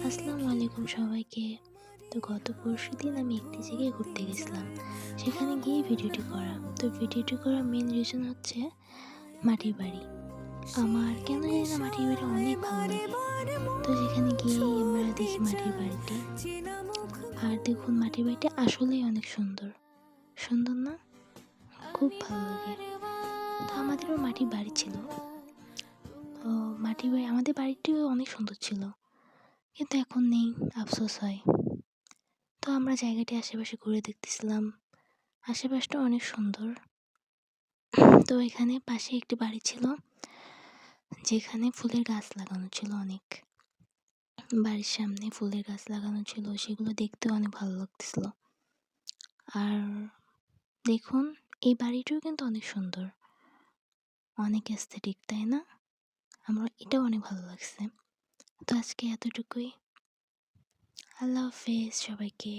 আসসালামু আলাইকুম সবাইকে। তো গত পরশু দিন আমি একটি জায়গায় ঘুরতে গেছিলাম, সেখানে গিয়ে ভিডিওটি করা। তো ভিডিওটি করার মেন রিজন হচ্ছে মাটির বাড়ি। আমার কেন জানি না মাটির বাড়ি অনেক ভালো লাগে। তো সেখানে গিয়েই আমরা দেখি মাটির বাড়িটি, আর দেখুন মাটির বাড়িটি আসলেই অনেক সুন্দর। সুন্দর না? খুব ভালো লাগে। তো আমাদেরও মাটির বাড়ি ছিল। তো মাটির বাড়ি, আমাদের বাড়িটিও অনেক সুন্দর ছিল, কিন্তু এখন নেই, আফসোস হয়। তো আমরা জায়গাটি আশেপাশে ঘুরে দেখতেছিলাম, আশেপাশটা অনেক সুন্দর। তো এখানে পাশে একটি বাড়ি ছিল যেখানে ফুলের গাছ লাগানো ছিল অনেক। বাড়ির সামনে ফুলের গাছ লাগানো ছিল, সেগুলো দেখতে অনেক ভালো লাগতেছিল। আর দেখুন, এই বাড়িটিও কিন্তু অনেক সুন্দর, অনেক এস্থেটিক, তাই না? আমার এটাও অনেক ভালো লাগছে। তো আজকে এতটুকুই। আল্লাহ হাফেজ সবাইকে।